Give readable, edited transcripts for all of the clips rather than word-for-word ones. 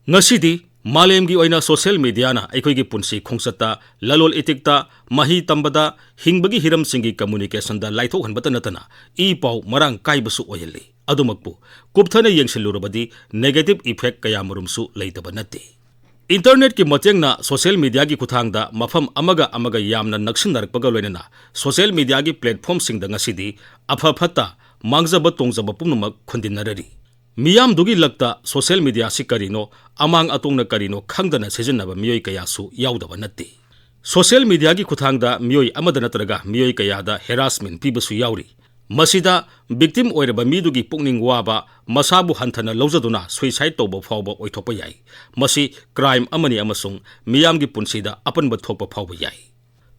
ngasi मालेमगी ओइना social media ना अखोइगी पुंसी खोंसता ललोल इतिकता मही तंबदा हिंगबगी Hiram सिंगी communication दा लाइथोक हनबता नतना ई पाउ मरांग काइबसु ओयली अदुमकपु कुपथना येंगसिलुरबदी नेगेटिव इफेक्ट कया मरुमसु लेतबा नते इंटरनेट की मतेंगना सोशल मीडिया की खुथांगदा मफम अमगा यामना नक्सिनरकपगा लोइनना सोशल मीडिया की प्लेटफॉर्म सिंगदा ngasiदी अफफता मांगजब तोंगजब पुमनमक खुंदिनररी मियाम दुगी लगता सोशल मीडिया से करीनो अमांग अतोंगना करीनो खंगदना सिजननबा मियोय कयासु यावदबा नत्ते सोशल मीडिया की खुथांगदा मियोय अमदा नत्रगा मियोय कयादा हेरासमेंट पीबसु यावरी मसिदा विक्टिम ओइरबा मिदुगी पुकनिंग वाबा मसाबु हंथना लौजदुना सुइसाइड तौबा फावबा ओइथोपा याय मसि क्राइम अमनी अमसुंग मियामगी पुंसीदा अपनबा थोपा फावबा याय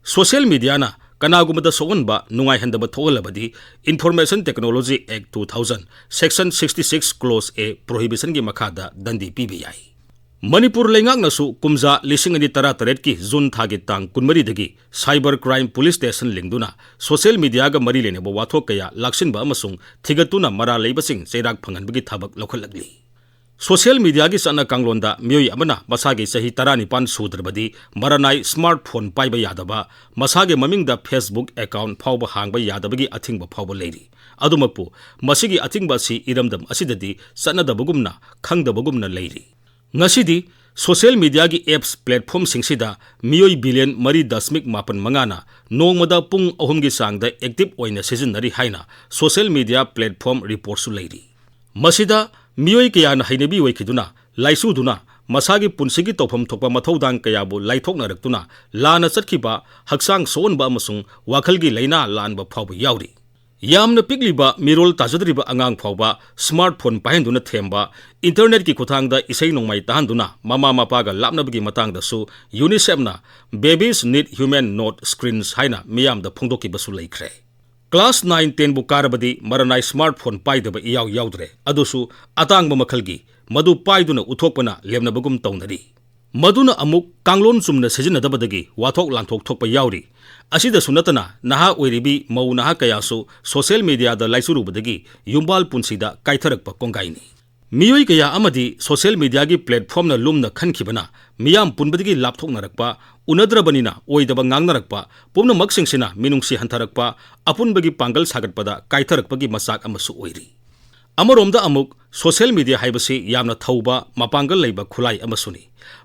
सोशल मीडिया ना कनागुमदा सोगनबा नुंगाइहंदबा थोगलबदी information technology act 2000 section 66 clause A prohibition की मखादा दंडी पीबी याय मणिपुर लेंगाकनसु कुमजा 2013 की जून थागी तांग कुनमरी दगी साइबर क्राइम पुलिस स्टेशन लिंगदुना सोशल मीडिया गा मरी लेनेबा वाथोक कया लाक्सिनबा अमसुंग थिगतुना मरा लेबसिंग चैराक फंगनबगी थबक लौखलगली सोशल मीडिया की सना कांगलोंदा मियोय अमना मसागे सही 19 सुद्रबदी मरनाई स्मार्टफोन पाइबा यादबा मसागे ममिंगदा फेसबुक अकाउंट फावबा हांगबा यादबगी अथिंगबा फावबा लेरी अदुमपु मसिगी अथिंगबा सी इरमदम असिददी सनदबगुमना खंगदबगुमना लेरी ngasiदी सोशल मीडिया की एप्स प्लेटफॉर्म सिंगसिदा मियोय बिलियन 3.5 नोंगमदा पुंग अहुमगी सांगदा एक्टिव ओइना सिजनरी हाइना सोशल मीडिया प्लेटफॉर्म रिपोर्ट सु लेरी मसिदा मियोय कयाना हाइनबी ओइखिदुना लाइसुदुना मसागी पुंसिगी तौफम थोपा मथौदांग कयाबु लाइथोकनरक्तुना लाना चटखिबा हक्सांग सोनबा अमसुंग वाखलगी लैना लानबा फावबा यावरी यामना पिकलिबा मिरोल ताजद्रिबा अंगांग फावबा स्मार्टफोन पाहेंदुना थेंबा इंटरनेट की खुथांगदा इसै नोंमाई ताहांदुना ममा मपागा लापनबगी मतांगदसु यूनिसेफना babies need human not screens हाइना मियामदा फोंदोकिबसु लैख्रे क्लास 9-10 बु कारबदी मरनाई स्मार्टफोन पाइदबा इयाव यावद्रे अदुसु अतांगबा मखलगी मदु पाइदुना उथोकपना लेमनबगुम तौनरी मदुना अमुक कांगलोन चुमना सिजनदबदगी वाथोक लांथोक थोकपा यावरी असिदसु नतना नहा ओइरिबी मौ नहा कयासु सोशल मीडिया दा लाइसुरुबदगी युम्बाल पुंसीदा काइथरकपा कोंगाइनी मियोय कया अमदी सोशल मीडिया की प्लेटफॉर्म ना लुमना खनखिबना मियाम पुनबदगी लापथोकनरकपा उनद्रबनिना ओइदबा ngangnarकपा पुमनमकसिंगसिना मिनुंगसी हंथरकपा अपुनबगी पांगल सागतपदा काइथरकपगी मसाक अमसु ओइरी अमरोमदा अमुक सोशल मीडिया हाइबसी यामना थौबा मपांगल लैबा खुलाई अमसुनी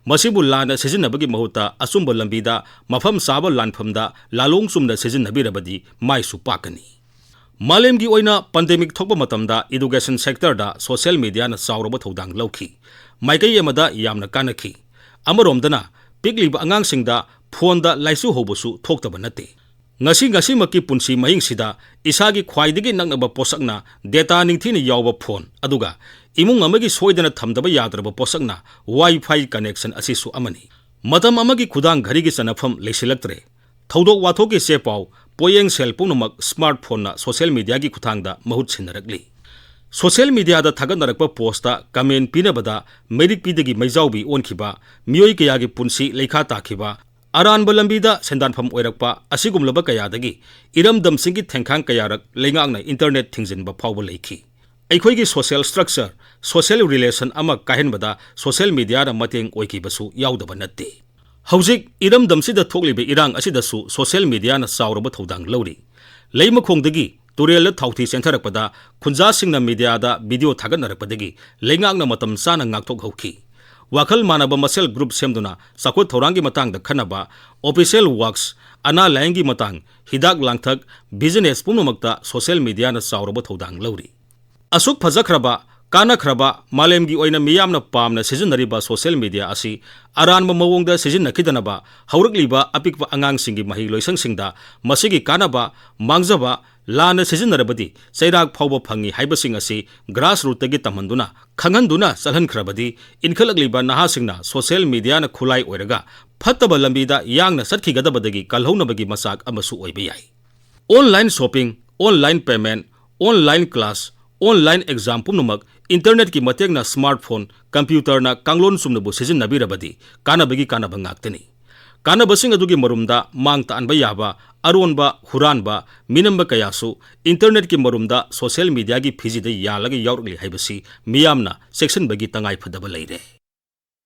मसिबु लाना सिजनबगी महुता असुंब लंबीदा मफम साबा लानफमदा लालोंग सुमना सिजनबिरबदी माइसु पाकनी मालेमगी ओइना पेंडेमिक थोपा मतमदा एजुकेशन सेक्टर दा सोशल मीडिया ना चावरबा थौदांग लौखी माइकई अमदा यामना कानखी अमरोमदना पिकलिबा अंगांगसिंगदा फोनदा लाइसु होबसु थोक्तबा नते ngasi maki punsi mahing sida isagi khwaidagi naknaba posakna data ningthina yawba phone aduga imung amagi soidana thamdaba yadraba posakna wifi connection asisu amani matam amagi khudang ghari gi sanafam leisilaktre thodok wathoki se paw poyeng cell punumak smartphone na social media gi khuthangda mahut sinarakli social media da thaganarakpa posta comment pinabada medik pidagi maijawbi onkhiba miyoy kaya gi punsi leikha takhiba अरानब लंबीदा सेंदानफम ओइरकपा असिगुमलबा कयादगी इरमदम सिंगी थेंखांग कयारक लेंगांगना इंटरनेट थिंगजिनबा फावबा लेखी अखोइगी सोशल स्ट्रक्चर सोशल रिलेशन अमा काहेनबदा सोशल मीडिया रा मतेंग ओइकीबसु यावदबा नत्ते हौजिक इरमदम सिदा थोकलिबे इरांग असिदसु सोशल मीडिया ना चावरबा थौदांग लौरी लेमखोंगदगी तुरेल थाउथी सेंथरकपदा खुंजा सिंगना मीडिया दा वीडियो थागनरकपदगी लेंगांगना मतम चाना ngakthok हौखी वाखल मानब मसेल ग्रुप सेमदुना साखोत थौरांगी मतंग द खनबा ऑफिशियल वर्क्स अना लायंगी मतंग हिदाक लांगथक बिजनेस पुमनमक्ता सोशल मीडिया ना चावरबा थौदांग लौरी असुक फजखरबा कानखरबा मालेमगी ओइना मियामना पामना सिजनरिबा सोशल मीडिया असि अरानब मवोंगदा सिजनखिदनबा हौरकलिबा अपिकबा अंगांगसिंगी महि लोइसंगसिंगदा मसिगी कानबा मांगजबा लाना सिजनरबदी चैराक फावबा फंगी हाइबसिंग असि ग्रास रूटगी तमंदुना खंगनदुना चलहनखरबदी इनखलगलिबा नहासिंगना सोशल मीडिया ना खुलाई ओइरगा फत्तबा लंबीदा यांगना सटखिगदबदगी कलहौनबगी मसाक अमसु ओइबा याय online shopping online payment online class online exam पुमनमक इंटरनेट की मतेंगना स्मार्टफोन कंप्यूटर ना कांगलोन सुमनबु सिजनबिरबदी कानबगी कानबा ngakतनी कानबसिंग अदुगी मरुमदा मांग तानबा याबा अरोनबा हुरानबा मिनम्बा कयासु इंटरनेट की मरुमदा सोशल मीडिया की फिजिदा यालगा यावरगली हाइबसी मियामना सेक्शन बगी तंगाई फदबा लेरे।